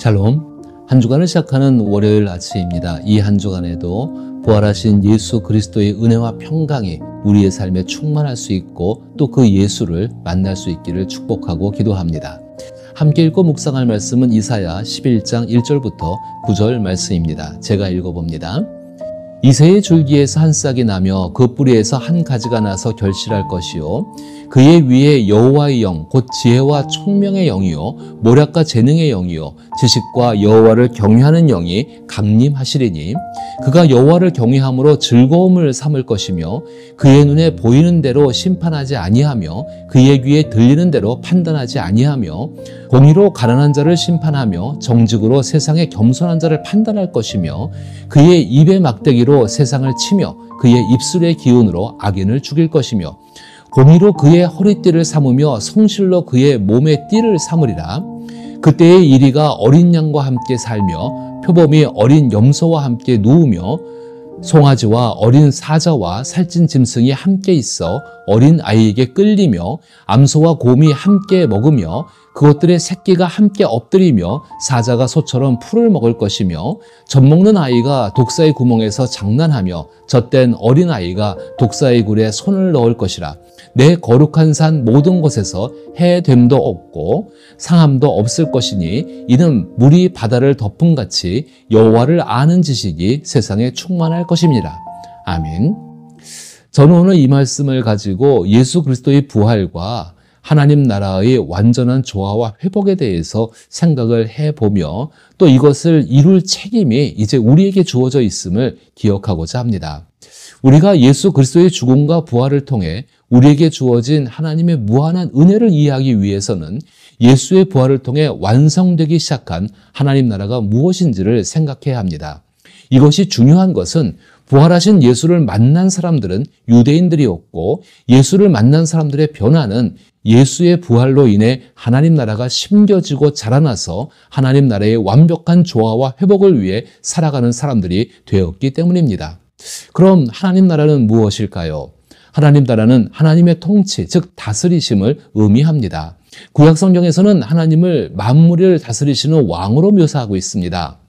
샬롬, 한 주간을 시작하는 월요일 아침입니다. 이 한 주간에도 부활하신 예수 그리스도의 은혜와 평강이 우리의 삶에 충만할 수 있고 또 그 예수를 만날 수 있기를 축복하고 기도합니다. 함께 읽고 묵상할 말씀은 이사야 11장 1절부터 9절 말씀입니다. 제가 읽어봅니다. 이새의 줄기에서 한 싹이 나며 그 뿌리에서 한 가지가 나서 결실할 것이요 그의 위에 여호와의 영 곧 지혜와 총명의 영이요 모략과 재능의 영이요 지식과 여호와를 경외하는 영이 강림하시리니 그가 여호와를 경외함으로 즐거움을 삼을 것이며 그의 눈에 보이는 대로 심판하지 아니하며 그의 귀에 들리는 대로 판단하지 아니하며 공의로 가난한 자를 심판하며 정직으로 세상의 겸손한 자를 판단할 것이며 그의 입의 막대기로 세상을 치며 그의 입술의 기운으로 악인을 죽일 것이며 공의로 그의 허리띠를 삼으며 성실로 그의 몸의 띠를 삼으리라. 그때의 이리가 어린 양과 함께 살며 표범이 어린 염소와 함께 누우며 송아지와 어린 사자와 살찐 짐승이 함께 있어 어린 아이에게 끌리며 암소와 곰이 함께 먹으며 그것들의 새끼가 함께 엎드리며 사자가 소처럼 풀을 먹을 것이며 젖먹는 아이가 독사의 구멍에서 장난하며 젖된 어린 아이가 독사의 굴에 손을 넣을 것이라. 내 거룩한 산 모든 곳에서 해됨도 없고 상함도 없을 것이니 이는 물이 바다를 덮음같이 여호와를 아는 지식이 세상에 충만할 것입니다. 아멘. 저는 오늘 이 말씀을 가지고 예수 그리스도의 부활과 하나님 나라의 완전한 조화와 회복에 대해서 생각을 해보며 또 이것을 이룰 책임이 이제 우리에게 주어져 있음을 기억하고자 합니다. 우리가 예수 그리스도의 죽음과 부활을 통해 우리에게 주어진 하나님의 무한한 은혜를 이해하기 위해서는 예수의 부활을 통해 완성되기 시작한 하나님 나라가 무엇인지를 생각해야 합니다. 이것이 중요한 것은 부활하신 예수를 만난 사람들은 유대인들이었고 예수를 만난 사람들의 변화는 예수의 부활로 인해 하나님 나라가 심겨지고 자라나서 하나님 나라의 완벽한 조화와 회복을 위해 살아가는 사람들이 되었기 때문입니다. 그럼 하나님 나라는 무엇일까요? 하나님 나라는 하나님의 통치, 즉 다스리심을 의미합니다. 구약 성경에서는 하나님을 만물을 다스리시는 왕으로 묘사하고 있습니다.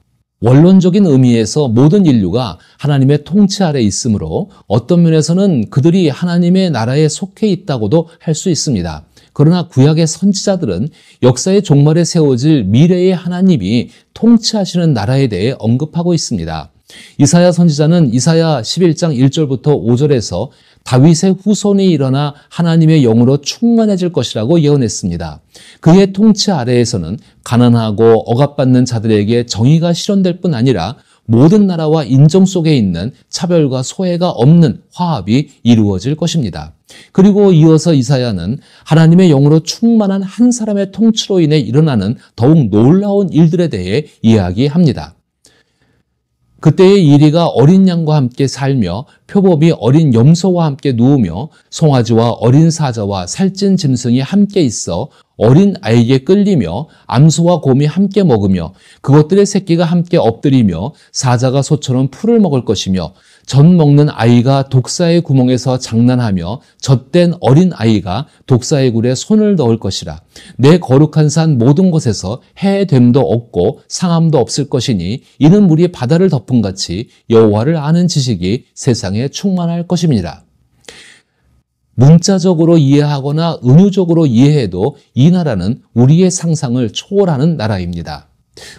원론적인 의미에서 모든 인류가 하나님의 통치 아래 있으므로 어떤 면에서는 그들이 하나님의 나라에 속해 있다고도 할 수 있습니다. 그러나 구약의 선지자들은 역사의 종말에 세워질 미래의 하나님이 통치하시는 나라에 대해 언급하고 있습니다. 이사야 선지자는 이사야 11장 1절부터 5절에서 다윗의 후손이 일어나 하나님의 영으로 충만해질 것이라고 예언했습니다. 그의 통치 아래에서는 가난하고 억압받는 자들에게 정의가 실현될 뿐 아니라 모든 나라와 인종 속에 있는 차별과 소외가 없는 화합이 이루어질 것입니다. 그리고 이어서 이사야는 하나님의 영으로 충만한 한 사람의 통치로 인해 일어나는 더욱 놀라운 일들에 대해 이야기합니다. 그때의 이리가 어린 양과 함께 살며 표범이 어린 염소와 함께 누우며 송아지와 어린 사자와 살찐 짐승이 함께 있어 어린 아이에게 끌리며 암소와 곰이 함께 먹으며 그것들의 새끼가 함께 엎드리며 사자가 소처럼 풀을 먹을 것이며 젖 먹는 아이가 독사의 구멍에서 장난하며 젖된 어린 아이가 독사의 굴에 손을 넣을 것이라. 내 거룩한 산 모든 곳에서 해됨도 없고 상함도 없을 것이니 이는 물이 바다를 덮음같이 여호와를 아는 지식이 세상에 충만할 것입니다. 문자적으로 이해하거나 은유적으로 이해해도 이 나라는 우리의 상상을 초월하는 나라입니다.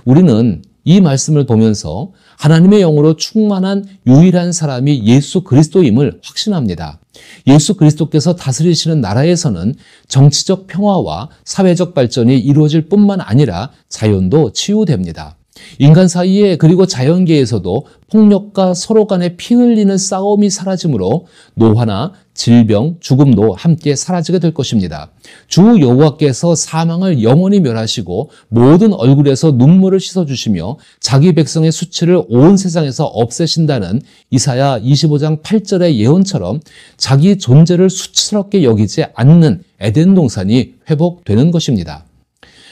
우리는 이 말씀을 보면서 하나님의 영으로 충만한 유일한 사람이 예수 그리스도임을 확신합니다. 예수 그리스도께서 다스리시는 나라에서는 정치적 평화와 사회적 발전이 이루어질 뿐만 아니라 자연도 치유됩니다. 인간 사이에 그리고 자연계에서도 폭력과 서로 간의 피 흘리는 싸움이 사라지므로 노화나 질병, 죽음도 함께 사라지게 될 것입니다. 주 여호와께서 사망을 영원히 멸하시고 모든 얼굴에서 눈물을 씻어주시며 자기 백성의 수치를 온 세상에서 없애신다는 이사야 25장 8절의 예언처럼 자기 존재를 수치스럽게 여기지 않는 에덴 동산이 회복되는 것입니다.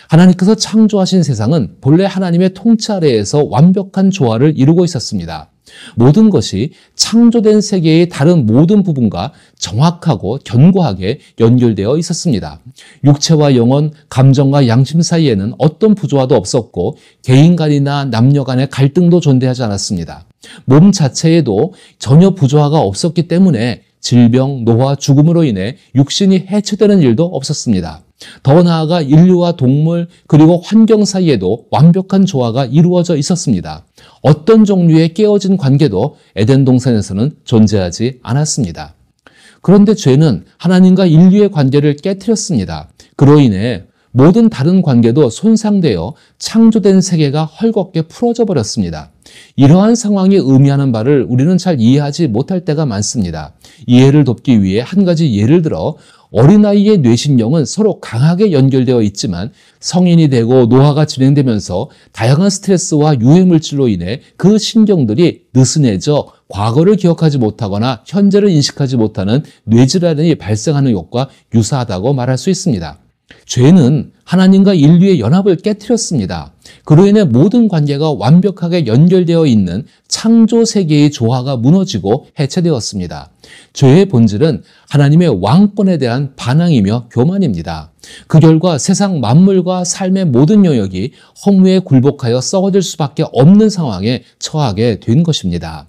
하나님께서 창조하신 세상은 본래 하나님의 통치 아래에서 완벽한 조화를 이루고 있었습니다. 모든 것이 창조된 세계의 다른 모든 부분과 정확하고 견고하게 연결되어 있었습니다. 육체와 영혼, 감정과 양심 사이에는 어떤 부조화도 없었고 개인 간이나 남녀 간의 갈등도 존재하지 않았습니다. 몸 자체에도 전혀 부조화가 없었기 때문에 질병, 노화, 죽음으로 인해 육신이 해체되는 일도 없었습니다. 더 나아가 인류와 동물 그리고 환경 사이에도 완벽한 조화가 이루어져 있었습니다. 어떤 종류의 깨어진 관계도 에덴 동산에서는 존재하지 않았습니다. 그런데 죄는 하나님과 인류의 관계를 깨트렸습니다. 그로 인해 모든 다른 관계도 손상되어 창조된 세계가 헐겁게 풀어져 버렸습니다. 이러한 상황이 의미하는 바를 우리는 잘 이해하지 못할 때가 많습니다. 이해를 돕기 위해 한 가지 예를 들어 어린아이의 뇌신경은 서로 강하게 연결되어 있지만 성인이 되고 노화가 진행되면서 다양한 스트레스와 유해물질로 인해 그 신경들이 느슨해져 과거를 기억하지 못하거나 현재를 인식하지 못하는 뇌질환이 발생하는 것과 유사하다고 말할 수 있습니다. 죄는 하나님과 인류의 연합을 깨트렸습니다. 그로 인해 모든 관계가 완벽하게 연결되어 있는 창조 세계의 조화가 무너지고 해체되었습니다. 죄의 본질은 하나님의 왕권에 대한 반항이며 교만입니다. 그 결과 세상 만물과 삶의 모든 영역이 허무에 굴복하여 썩어질 수밖에 없는 상황에 처하게 된 것입니다.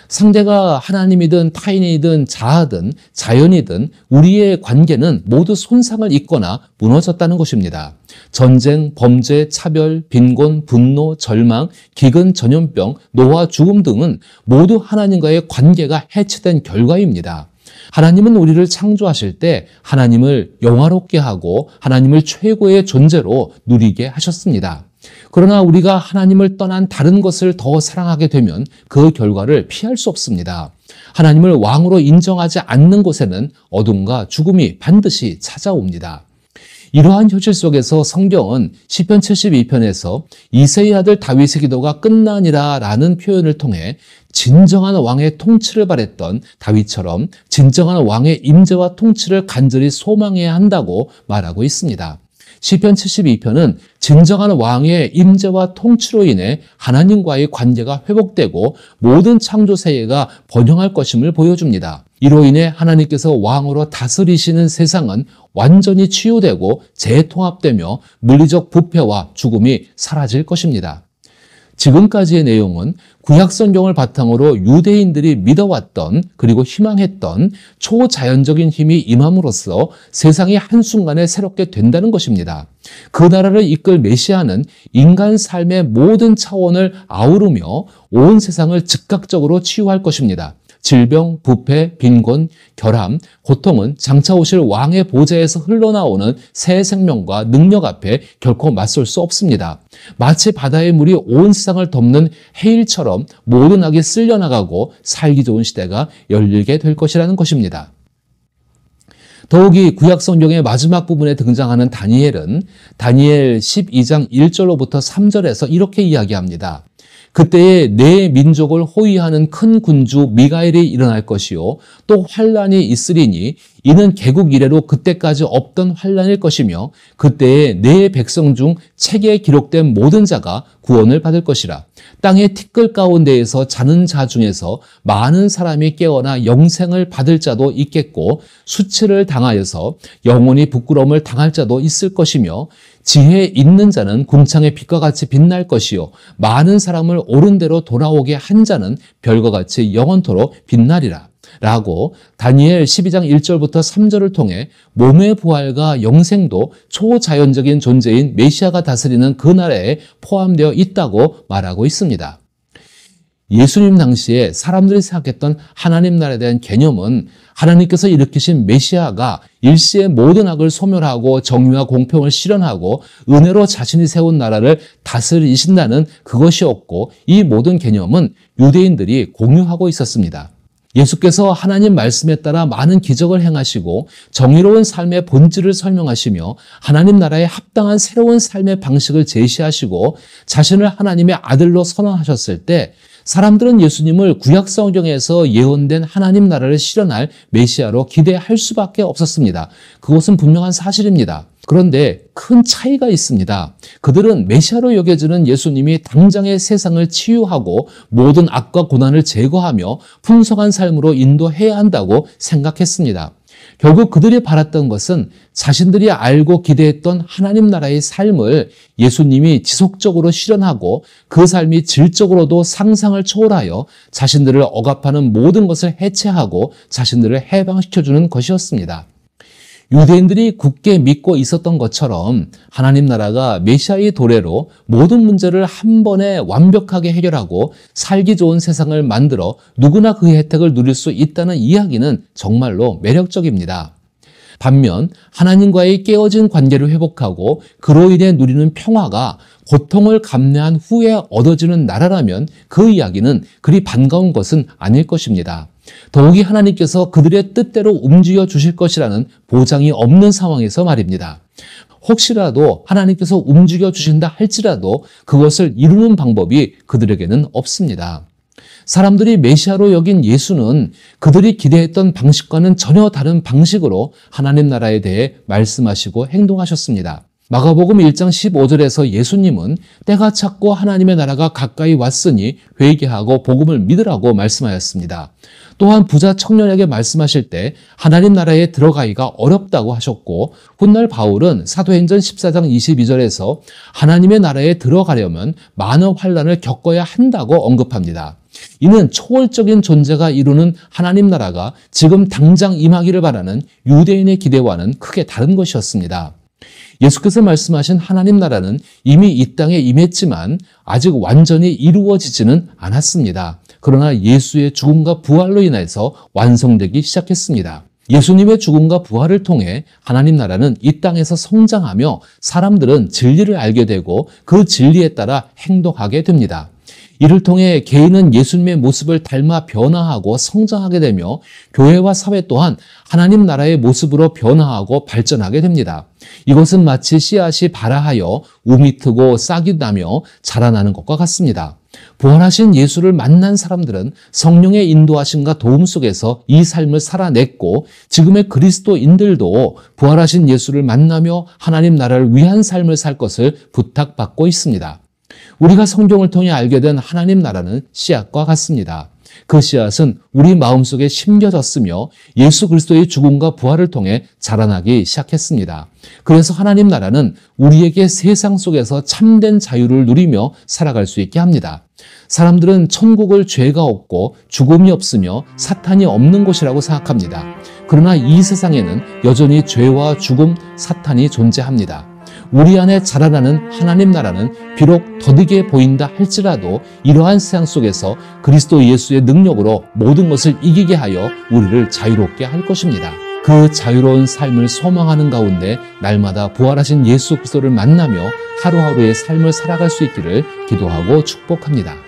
상대가 하나님이든 타인이든 자아든 자연이든 우리의 관계는 모두 손상을 입거나 무너졌다는 것입니다. 전쟁, 범죄, 차별, 빈곤, 분노, 절망, 기근, 전염병, 노화, 죽음 등은 모두 하나님과의 관계가 해체된 결과입니다. 하나님은 우리를 창조하실 때 하나님을 영화롭게 하고 하나님을 최고의 존재로 누리게 하셨습니다. 그러나 우리가 하나님을 떠난 다른 것을 더 사랑하게 되면 그 결과를 피할 수 없습니다. 하나님을 왕으로 인정하지 않는 곳에는 어둠과 죽음이 반드시 찾아옵니다. 이러한 현실 속에서 성경은 시편 72편에서 이새의 아들 다윗의 기도가 끝나니라 라는 표현을 통해 진정한 왕의 통치를 바랬던 다윗처럼 진정한 왕의 임재와 통치를 간절히 소망해야 한다고 말하고 있습니다. 시편 72편은 진정한 왕의 임재와 통치로 인해 하나님과의 관계가 회복되고 모든 창조 세계가 번영할 것임을 보여줍니다. 이로 인해 하나님께서 왕으로 다스리시는 세상은 완전히 치유되고 재통합되며 물리적 부패와 죽음이 사라질 것입니다. 지금까지의 내용은 구약 성경을 바탕으로 유대인들이 믿어왔던 그리고 희망했던 초자연적인 힘이 임함으로써 세상이 한순간에 새롭게 된다는 것입니다. 그 나라를 이끌 메시아는 인간 삶의 모든 차원을 아우르며 온 세상을 즉각적으로 치유할 것입니다. 질병, 부패, 빈곤, 결함, 고통은 장차 오실 왕의 보좌에서 흘러나오는 새 생명과 능력 앞에 결코 맞설 수 없습니다. 마치 바다의 물이 온 세상을 덮는 해일처럼 모든 악이 쓸려나가고 살기 좋은 시대가 열리게 될 것이라는 것입니다. 더욱이 구약 성경의 마지막 부분에 등장하는 다니엘은 다니엘 12장 1절로부터 3절에서 이렇게 이야기합니다. 그때에 내 민족을 호위하는 큰 군주 미가엘이 일어날 것이요 또 환란이 있으리니 이는 개국 이래로 그때까지 없던 환란일 것이며 그때에 내 백성 중 책에 기록된 모든 자가 구원을 받을 것이라. 땅의 티끌 가운데에서 자는 자 중에서 많은 사람이 깨어나 영생을 받을 자도 있겠고 수치를 당하여서 영원히 부끄러움을 당할 자도 있을 것이며 지혜 있는 자는 궁창의 빛과 같이 빛날 것이요 많은 사람을 옳은 대로 돌아오게 한 자는 별과 같이 영원토록 빛나리라. 라고 다니엘 12장 1절부터 3절을 통해 몸의 부활과 영생도 초자연적인 존재인 메시아가 다스리는 그 나라에 포함되어 있다고 말하고 있습니다. 예수님 당시에 사람들이 생각했던 하나님 나라에 대한 개념은 하나님께서 일으키신 메시아가 일시에 모든 악을 소멸하고 정의와 공평을 실현하고 은혜로 자신이 세운 나라를 다스리신다는 그것이었고 이 모든 개념은 유대인들이 공유하고 있었습니다. 예수께서 하나님 말씀에 따라 많은 기적을 행하시고 정의로운 삶의 본질을 설명하시며 하나님 나라에 합당한 새로운 삶의 방식을 제시하시고 자신을 하나님의 아들로 선언하셨을 때 사람들은 예수님을 구약 성경에서 예언된 하나님 나라를 실현할 메시아로 기대할 수밖에 없었습니다. 그것은 분명한 사실입니다. 그런데 큰 차이가 있습니다. 그들은 메시아로 여겨지는 예수님이 당장의 세상을 치유하고 모든 악과 고난을 제거하며 풍성한 삶으로 인도해야 한다고 생각했습니다. 결국 그들이 바랐던 것은 자신들이 알고 기대했던 하나님 나라의 삶을 예수님이 지속적으로 실현하고 그 삶이 질적으로도 상상을 초월하여 자신들을 억압하는 모든 것을 해체하고 자신들을 해방시켜주는 것이었습니다. 유대인들이 굳게 믿고 있었던 것처럼 하나님 나라가 메시아의 도래로 모든 문제를 한 번에 완벽하게 해결하고 살기 좋은 세상을 만들어 누구나 그 혜택을 누릴 수 있다는 이야기는 정말로 매력적입니다. 반면 하나님과의 깨어진 관계를 회복하고 그로 인해 누리는 평화가 고통을 감내한 후에 얻어지는 나라라면 그 이야기는 그리 반가운 것은 아닐 것입니다. 더욱이 하나님께서 그들의 뜻대로 움직여 주실 것이라는 보장이 없는 상황에서 말입니다. 혹시라도 하나님께서 움직여 주신다 할지라도 그것을 이루는 방법이 그들에게는 없습니다. 사람들이 메시아로 여긴 예수는 그들이 기대했던 방식과는 전혀 다른 방식으로 하나님 나라에 대해 말씀하시고 행동하셨습니다. 마가복음 1장 15절에서 예수님은 때가 찼고 하나님의 나라가 가까이 왔으니 회개하고 복음을 믿으라고 말씀하였습니다. 또한 부자 청년에게 말씀하실 때 하나님 나라에 들어가기가 어렵다고 하셨고 훗날 바울은 사도행전 14장 22절에서 하나님의 나라에 들어가려면 많은 환난을 겪어야 한다고 언급합니다. 이는 초월적인 존재가 이루는 하나님 나라가 지금 당장 임하기를 바라는 유대인의 기대와는 크게 다른 것이었습니다. 예수께서 말씀하신 하나님 나라는 이미 이 땅에 임했지만 아직 완전히 이루어지지는 않았습니다. 그러나 예수의 죽음과 부활로 인해서 완성되기 시작했습니다. 예수님의 죽음과 부활을 통해 하나님 나라는 이 땅에서 성장하며 사람들은 진리를 알게 되고 그 진리에 따라 행동하게 됩니다. 이를 통해 개인은 예수님의 모습을 닮아 변화하고 성장하게 되며 교회와 사회 또한 하나님 나라의 모습으로 변화하고 발전하게 됩니다. 이것은 마치 씨앗이 발아하여 우미 트고 싹이 나며 자라나는 것과 같습니다. 부활하신 예수를 만난 사람들은 성령의 인도하심과 도움 속에서 이 삶을 살아냈고 지금의 그리스도인들도 부활하신 예수를 만나며 하나님 나라를 위한 삶을 살 것을 부탁받고 있습니다. 우리가 성경을 통해 알게 된 하나님 나라는 씨앗과 같습니다. 그 씨앗은 우리 마음속에 심겨졌으며 예수 그리스도의 죽음과 부활을 통해 자라나기 시작했습니다. 그래서 하나님 나라는 우리에게 세상 속에서 참된 자유를 누리며 살아갈 수 있게 합니다. 사람들은 천국을 죄가 없고 죽음이 없으며 사탄이 없는 곳이라고 생각합니다. 그러나 이 세상에는 여전히 죄와 죽음, 사탄이 존재합니다. 우리 안에 자라나는 하나님 나라는 비록 더디게 보인다 할지라도 이러한 세상 속에서 그리스도 예수의 능력으로 모든 것을 이기게 하여 우리를 자유롭게 할 것입니다. 그 자유로운 삶을 소망하는 가운데 날마다 부활하신 예수 그리스도를 만나며 하루하루의 삶을 살아갈 수 있기를 기도하고 축복합니다.